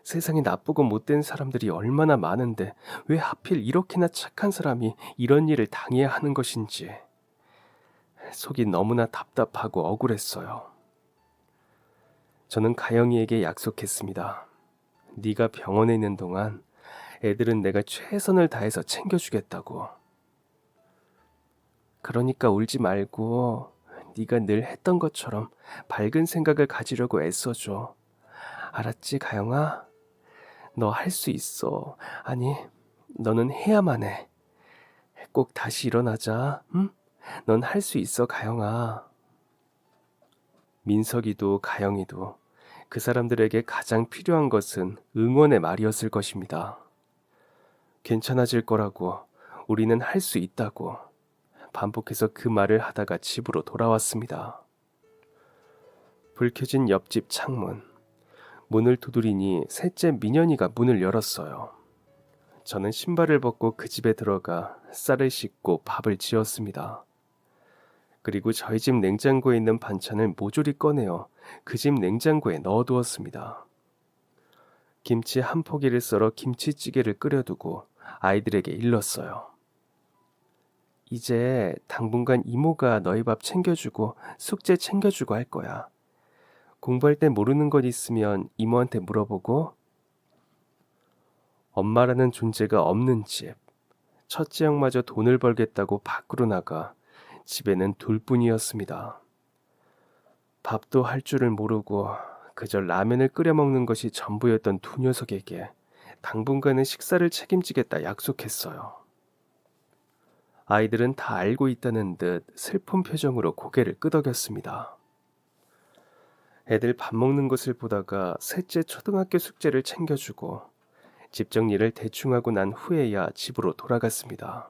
세상에 나쁘고 못된 사람들이 얼마나 많은데 왜 하필 이렇게나 착한 사람이 이런 일을 당해야 하는 것인지 속이 너무나 답답하고 억울했어요. 저는 가영이에게 약속했습니다. 네가 병원에 있는 동안 애들은 내가 최선을 다해서 챙겨주겠다고. 그러니까 울지 말고 네가 늘 했던 것처럼 밝은 생각을 가지려고 애써줘. 알았지, 가영아? 너 할 수 있어. 아니, 너는 해야만 해. 꼭 다시 일어나자. 응? 넌 할 수 있어, 가영아. 민석이도 가영이도 그 사람들에게 가장 필요한 것은 응원의 말이었을 것입니다. 괜찮아질 거라고, 우리는 할 수 있다고 반복해서 그 말을 하다가 집으로 돌아왔습니다. 불 켜진 옆집 창문. 문을 두드리니 셋째 민현이가 문을 열었어요. 저는 신발을 벗고 그 집에 들어가 쌀을 씻고 밥을 지었습니다. 그리고 저희 집 냉장고에 있는 반찬을 모조리 꺼내어 그 집 냉장고에 넣어두었습니다. 김치 한 포기를 썰어 김치찌개를 끓여두고 아이들에게 일렀어요. 이제 당분간 이모가 너희 밥 챙겨주고 숙제 챙겨주고 할 거야. 공부할 때 모르는 것 있으면 이모한테 물어보고. 엄마라는 존재가 없는 집. 첫째 형마저 돈을 벌겠다고 밖으로 나가 집에는 둘뿐이었습니다. 밥도 할 줄을 모르고 그저 라면을 끓여 먹는 것이 전부였던 두 녀석에게 당분간은 식사를 책임지겠다 약속했어요. 아이들은 다 알고 있다는 듯 슬픈 표정으로 고개를 끄덕였습니다. 애들 밥 먹는 것을 보다가 셋째 초등학교 숙제를 챙겨주고 집 정리를 대충 하고 난 후에야 집으로 돌아갔습니다.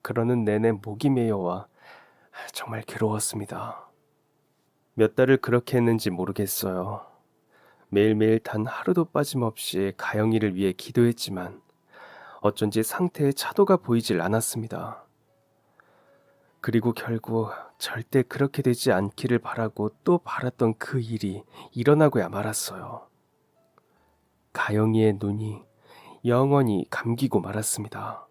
그러는 내내 목이 메여와 정말 괴로웠습니다. 몇 달을 그렇게 했는지 모르겠어요. 매일매일 단 하루도 빠짐없이 가영이를 위해 기도했지만 어쩐지 상태에 차도가 보이질 않았습니다. 그리고 결국 절대 그렇게 되지 않기를 바라고 또 바랐던 그 일이 일어나고야 말았어요. 가영이의 눈이 영원히 감기고 말았습니다.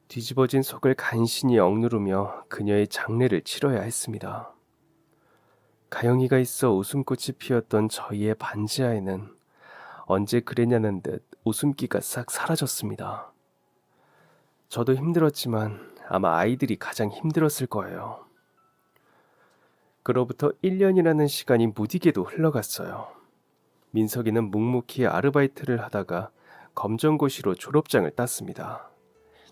뒤집어진 속을 간신히 억누르며 그녀의 장례를 치러야 했습니다. 가영이가 있어 웃음꽃이 피었던 저희의 반지하에는 언제 그랬냐는 듯 웃음기가 싹 사라졌습니다. 저도 힘들었지만 아마 아이들이 가장 힘들었을 거예요. 그로부터 1년이라는 시간이 무디게도 흘러갔어요. 민석이는 묵묵히 아르바이트를 하다가 검정고시로 졸업장을 땄습니다.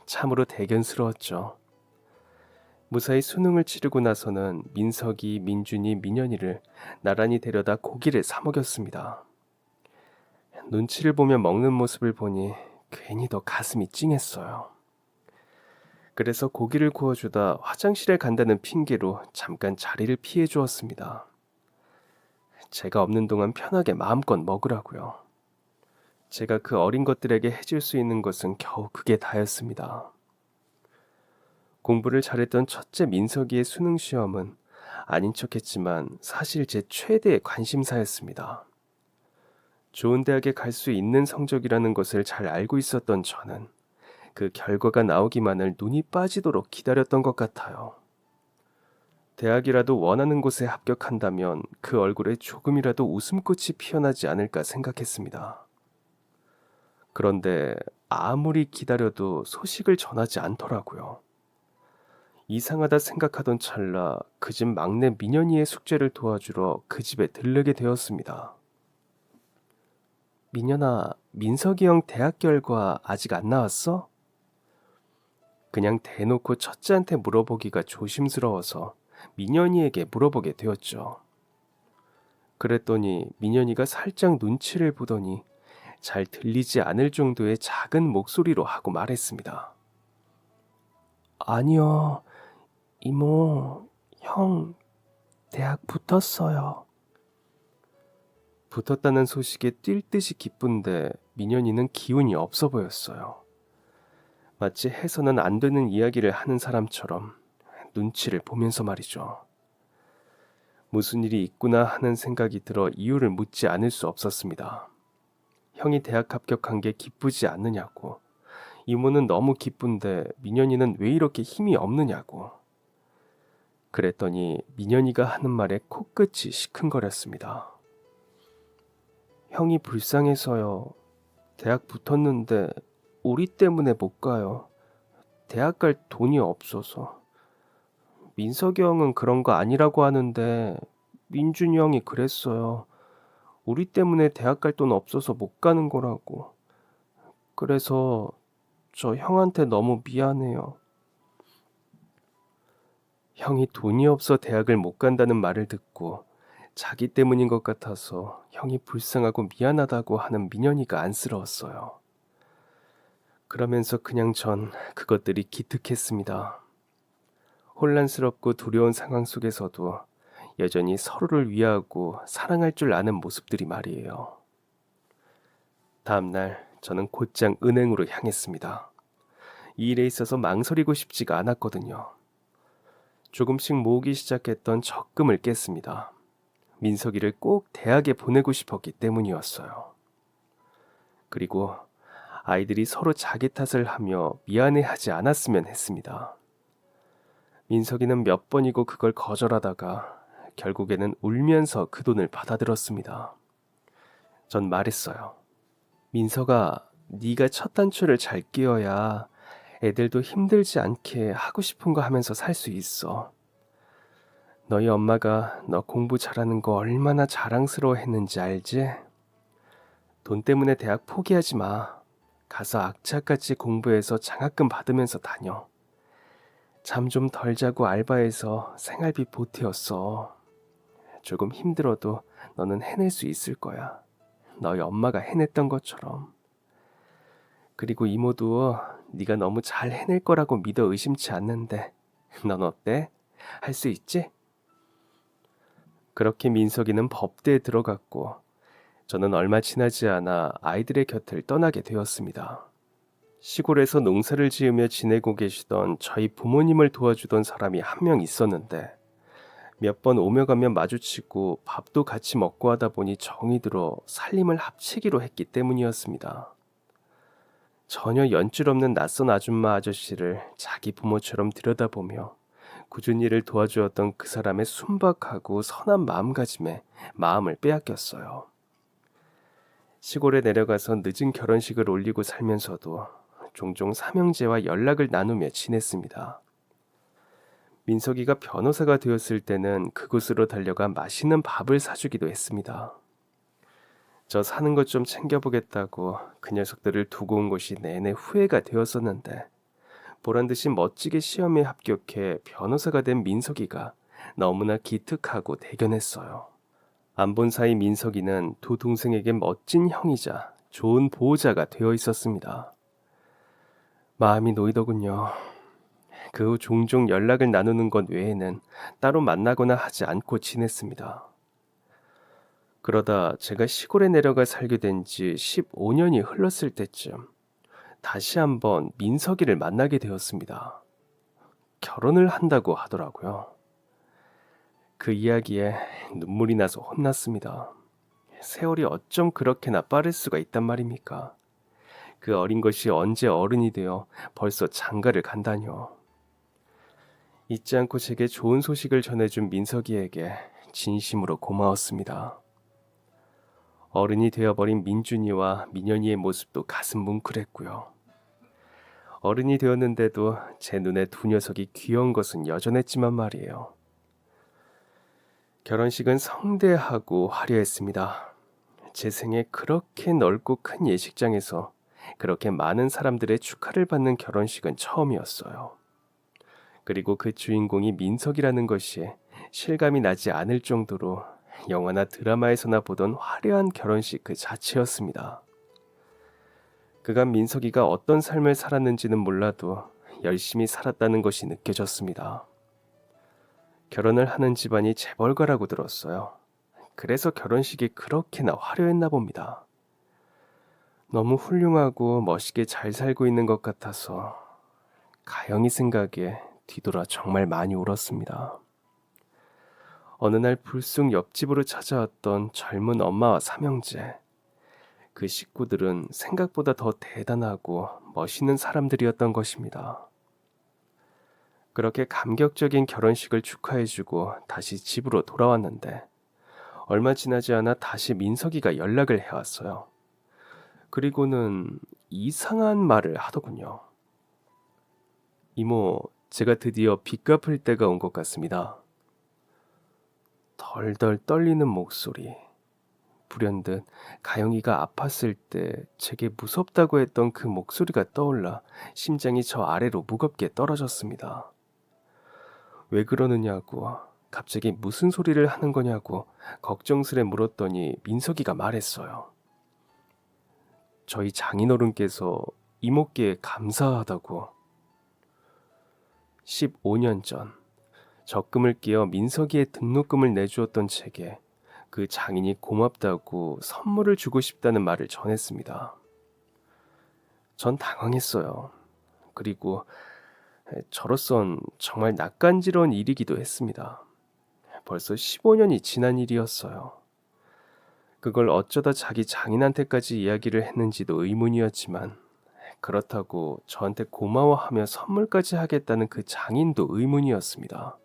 참으로 대견스러웠죠. 무사히 수능을 치르고 나서는 민석이, 민준이, 민현이를 나란히 데려다 고기를 사 먹였습니다. 눈치를 보며 먹는 모습을 보니 괜히 더 가슴이 찡했어요. 그래서 고기를 구워주다 화장실에 간다는 핑계로 잠깐 자리를 피해 주었습니다. 제가 없는 동안 편하게 마음껏 먹으라고요. 제가 그 어린 것들에게 해줄 수 있는 것은 겨우 그게 다였습니다. 공부를 잘했던 첫째 민석이의 수능 시험은 아닌 척했지만 사실 제 최대의 관심사였습니다. 좋은 대학에 갈 수 있는 성적이라는 것을 잘 알고 있었던 저는 그 결과가 나오기만을 눈이 빠지도록 기다렸던 것 같아요. 대학이라도 원하는 곳에 합격한다면 그 얼굴에 조금이라도 웃음꽃이 피어나지 않을까 생각했습니다. 그런데 아무리 기다려도 소식을 전하지 않더라고요. 이상하다 생각하던 찰나 그 집 막내 민현이의 숙제를 도와주러 그 집에 들르게 되었습니다. 민현아, 민석이 형 대학 결과 아직 안 나왔어? 그냥 대놓고 첫째한테 물어보기가 조심스러워서 민현이에게 물어보게 되었죠. 그랬더니 민현이가 살짝 눈치를 보더니 잘 들리지 않을 정도의 작은 목소리로 하고 말했습니다. 아니요, 이모, 형, 대학 붙었어요. 붙었다는 소식에 뛸 듯이 기쁜데 민현이는 기운이 없어 보였어요. 마치 해서는 안 되는 이야기를 하는 사람처럼 눈치를 보면서 말이죠. 무슨 일이 있구나 하는 생각이 들어 이유를 묻지 않을 수 없었습니다. 형이 대학 합격한 게 기쁘지 않느냐고, 이모는 너무 기쁜데 민현이는 왜 이렇게 힘이 없느냐고. 그랬더니 민현이가 하는 말에 코끝이 시큰거렸습니다. 형이 불쌍해서요. 대학 붙었는데 우리 때문에 못 가요. 대학 갈 돈이 없어서. 민석이 형은 그런 거 아니라고 하는데 민준이 형이 그랬어요. 우리 때문에 대학 갈 돈 없어서 못 가는 거라고. 그래서 저 형한테 너무 미안해요. 형이 돈이 없어 대학을 못 간다는 말을 듣고 자기 때문인 것 같아서 형이 불쌍하고 미안하다고 하는 민현이가 안쓰러웠어요. 그러면서 그냥 전 그것들이 기특했습니다. 혼란스럽고 두려운 상황 속에서도 여전히 서로를 위하고 사랑할 줄 아는 모습들이 말이에요. 다음날 저는 곧장 은행으로 향했습니다. 이 일에 있어서 망설이고 싶지가 않았거든요. 조금씩 모으기 시작했던 적금을 깼습니다. 민석이를 꼭 대학에 보내고 싶었기 때문이었어요. 그리고 아이들이 서로 자기 탓을 하며 미안해하지 않았으면 했습니다. 민석이는 몇 번이고 그걸 거절하다가 결국에는 울면서 그 돈을 받아들었습니다. 전 말했어요. 민석아, 네가 첫 단추를 잘 끼워야 애들도 힘들지 않게 하고 싶은 거 하면서 살 수 있어. 너희 엄마가 너 공부 잘하는 거 얼마나 자랑스러워 했는지 알지? 돈 때문에 대학 포기하지 마. 가서 악착같이 공부해서 장학금 받으면서 다녀. 잠 좀 덜 자고 알바해서 생활비 보태었어. 조금 힘들어도 너는 해낼 수 있을 거야. 너희 엄마가 해냈던 것처럼. 그리고 이모도 네가 너무 잘 해낼 거라고 믿어 의심치 않는데 넌 어때? 할 수 있지? 그렇게 민석이는 법대에 들어갔고 저는 얼마 지나지 않아 아이들의 곁을 떠나게 되었습니다. 시골에서 농사를 지으며 지내고 계시던 저희 부모님을 도와주던 사람이 한 명 있었는데 몇 번 오며 가며 마주치고 밥도 같이 먹고 하다 보니 정이 들어 살림을 합치기로 했기 때문이었습니다. 전혀 연줄 없는 낯선 아줌마 아저씨를 자기 부모처럼 들여다보며 꾸준히 일을 도와주었던 그 사람의 순박하고 선한 마음가짐에 마음을 빼앗겼어요. 시골에 내려가서 늦은 결혼식을 올리고 살면서도 종종 삼형제와 연락을 나누며 지냈습니다. 민석이가 변호사가 되었을 때는 그곳으로 달려가 맛있는 밥을 사주기도 했습니다. 저 사는 것 좀 챙겨보겠다고 그 녀석들을 두고 온 것이 내내 후회가 되었었는데 보란듯이 멋지게 시험에 합격해 변호사가 된 민석이가 너무나 기특하고 대견했어요. 안 본 사이 민석이는 두 동생에게 멋진 형이자 좋은 보호자가 되어 있었습니다. 마음이 놓이더군요. 그 후 종종 연락을 나누는 것 외에는 따로 만나거나 하지 않고 지냈습니다. 그러다 제가 시골에 내려가 살게 된 지 15년이 흘렀을 때쯤 다시 한번 민석이를 만나게 되었습니다. 결혼을 한다고 하더라고요. 그 이야기에 눈물이 나서 혼났습니다. 세월이 어쩜 그렇게나 빠를 수가 있단 말입니까? 그 어린 것이 언제 어른이 되어 벌써 장가를 간다뇨. 잊지 않고 제게 좋은 소식을 전해준 민석이에게 진심으로 고마웠습니다. 어른이 되어버린 민준이와 민현이의 모습도 가슴 뭉클했고요. 어른이 되었는데도 제 눈에 두 녀석이 귀여운 것은 여전했지만 말이에요. 결혼식은 성대하고 화려했습니다. 제 생에 그렇게 넓고 큰 예식장에서 그렇게 많은 사람들의 축하를 받는 결혼식은 처음이었어요. 그리고 그 주인공이 민석이라는 것이 실감이 나지 않을 정도로 영화나 드라마에서나 보던 화려한 결혼식 그 자체였습니다. 그간 민석이가 어떤 삶을 살았는지는 몰라도 열심히 살았다는 것이 느껴졌습니다. 결혼을 하는 집안이 재벌가라고 들었어요. 그래서 결혼식이 그렇게나 화려했나 봅니다. 너무 훌륭하고 멋있게 잘 살고 있는 것 같아서 가영이 생각에 뒤돌아 정말 많이 울었습니다. 어느 날 불쑥 옆집으로 찾아왔던 젊은 엄마와 삼형제. 그 식구들은 생각보다 더 대단하고 멋있는 사람들이었던 것입니다. 그렇게 감격적인 결혼식을 축하해주고 다시 집으로 돌아왔는데 얼마 지나지 않아 다시 민석이가 연락을 해왔어요. 그리고는 이상한 말을 하더군요. 이모, 제가 드디어 빚 갚을 때가 온 것 같습니다. 덜덜 떨리는 목소리. 불현듯 가영이가 아팠을 때 제게 무섭다고 했던 그 목소리가 떠올라 심장이 저 아래로 무겁게 떨어졌습니다. 왜 그러느냐고, 갑자기 무슨 소리를 하는 거냐고 걱정스레 물었더니 민석이가 말했어요. 저희 장인어른께서 이모께 감사하다고. 15년 전 적금을 끼어 민석이의 등록금을 내주었던 제게 그 장인이 고맙다고 선물을 주고 싶다는 말을 전했습니다. 전 당황했어요. 그리고 저로선 정말 낯간지러운 일이기도 했습니다. 벌써 15년이 지난 일이었어요. 그걸 어쩌다 자기 장인한테까지 이야기를 했는지도 의문이었지만 그렇다고 저한테 고마워하며 선물까지 하겠다는 그 장인도 의문이었습니다.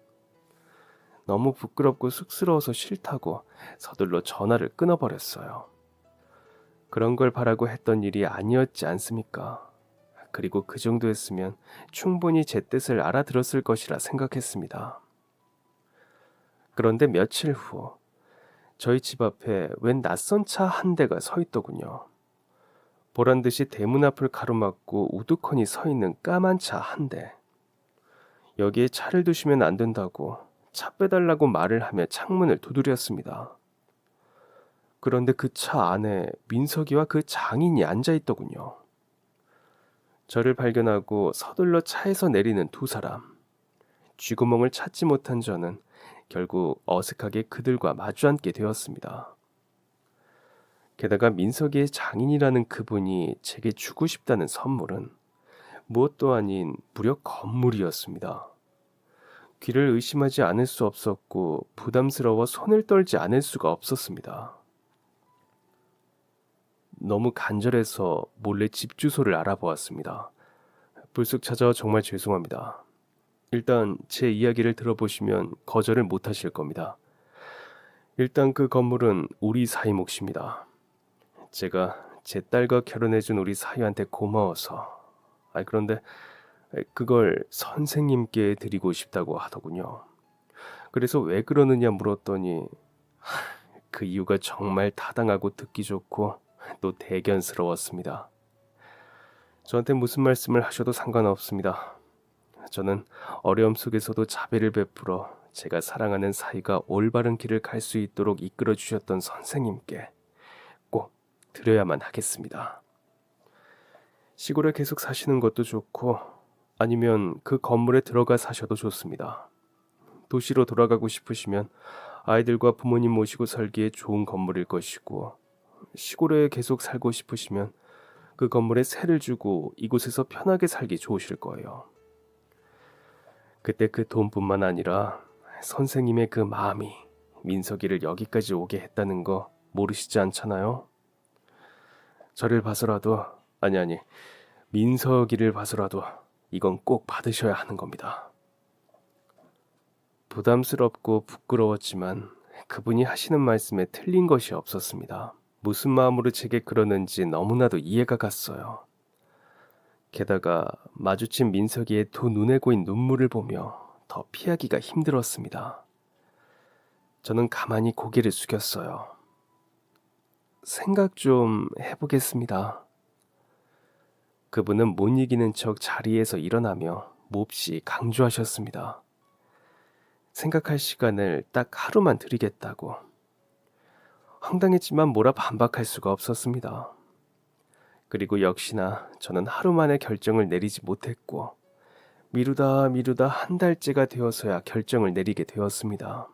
너무 부끄럽고 쑥스러워서 싫다고 서둘러 전화를 끊어버렸어요. 그런 걸 바라고 했던 일이 아니었지 않습니까? 그리고 그 정도였으면 충분히 제 뜻을 알아들었을 것이라 생각했습니다. 그런데 며칠 후 저희 집 앞에 웬 낯선 차 한 대가 서 있더군요. 보란듯이 대문 앞을 가로막고 우두커니 서 있는 까만 차 한 대. 여기에 차를 두시면 안 된다고 차 빼달라고 말을 하며 창문을 두드렸습니다. 그런데 그 차 안에 민석이와 그 장인이 앉아 있더군요. 저를 발견하고 서둘러 차에서 내리는 두 사람. 쥐구멍을 찾지 못한 저는 결국 어색하게 그들과 마주 앉게 되었습니다. 게다가 민석이의 장인이라는 그분이 제게 주고 싶다는 선물은 무엇도 아닌 무려 건물이었습니다. 귀를 의심하지 않을 수 없었고 부담스러워 손을 떨지 않을 수가 없었습니다. 너무 간절해서 몰래 집 주소를 알아보았습니다. 불쑥 찾아와 정말 죄송합니다. 일단 제 이야기를 들어보시면 거절을 못 하실 겁니다. 일단 그 건물은 우리 사이 몫입니다. 제가 제 딸과 결혼해준 우리 사위한테 고마워서. 그런데 그걸 선생님께 드리고 싶다고 하더군요. 그래서 왜 그러느냐 물었더니 그 이유가 정말 타당하고 듣기 좋고 또 대견스러웠습니다. 저한테 무슨 말씀을 하셔도 상관없습니다. 저는 어려움 속에서도 자비를 베풀어 제가 사랑하는 사이가 올바른 길을 갈 수 있도록 이끌어 주셨던 선생님께 꼭 드려야만 하겠습니다. 시골에 계속 사시는 것도 좋고 아니면 그 건물에 들어가 사셔도 좋습니다. 도시로 돌아가고 싶으시면 아이들과 부모님 모시고 살기에 좋은 건물일 것이고 시골에 계속 살고 싶으시면 그 건물에 세를 주고 이곳에서 편하게 살기 좋으실 거예요. 그때 그 돈뿐만 아니라 선생님의 그 마음이 민석이를 여기까지 오게 했다는 거 모르시지 않잖아요? 저를 봐서라도 아니 민석이를 봐서라도 이건 꼭 받으셔야 하는 겁니다. 부담스럽고 부끄러웠지만 그분이 하시는 말씀에 틀린 것이 없었습니다. 무슨 마음으로 제게 그러는지 너무나도 이해가 갔어요. 게다가 마주친 민석이의 두 눈에 고인 눈물을 보며 더 피하기가 힘들었습니다. 저는 가만히 고개를 숙였어요. 생각 좀 해보겠습니다. 그분은 못 이기는 척 자리에서 일어나며 몹시 강조하셨습니다. 생각할 시간을 딱 하루만 드리겠다고. 황당했지만 뭐라 반박할 수가 없었습니다. 그리고 역시나 저는 하루 만에 결정을 내리지 못했고 미루다 한 달째가 되어서야 결정을 내리게 되었습니다.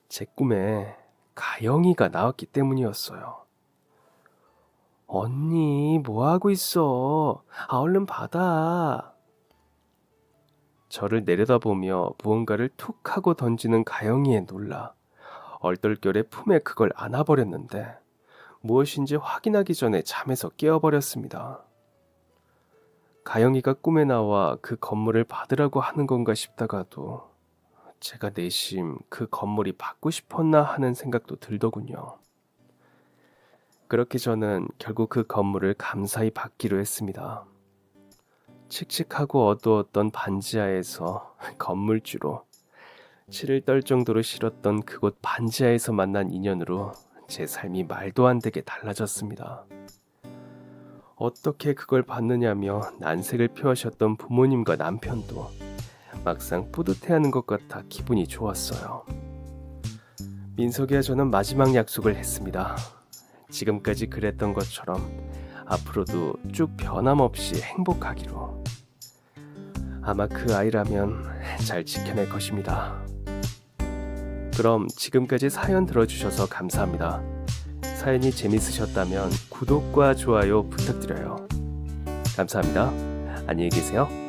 제 꿈에 가영이가 나왔기 때문이었어요. 언니, 뭐 하고 있어? 얼른 받아. 저를 내려다보며 무언가를 툭 하고 던지는 가영이에 놀라 얼떨결에 품에 그걸 안아버렸는데 무엇인지 확인하기 전에 잠에서 깨어버렸습니다. 가영이가 꿈에 나와 그 건물을 받으라고 하는 건가 싶다가도 제가 내심 그 건물이 받고 싶었나 하는 생각도 들더군요. 그렇게 저는 결국 그 건물을 감사히 받기로 했습니다. 칙칙하고 어두웠던 반지하에서 건물주로 치를 떨 정도로 싫었던 그곳 반지하에서 만난 인연으로 제 삶이 말도 안 되게 달라졌습니다. 어떻게 그걸 받느냐며 난색을 표하셨던 부모님과 남편도 막상 뿌듯해하는 것 같아 기분이 좋았어요. 민석이와 저는 마지막 약속을 했습니다. 지금까지 그랬던 것처럼 앞으로도 쭉 변함없이 행복하기로. 아마 그 아이라면 잘 지켜낼 것입니다. 그럼 지금까지 사연 들어주셔서 감사합니다. 사연이 재밌으셨다면 구독과 좋아요 부탁드려요. 감사합니다. 안녕히 계세요.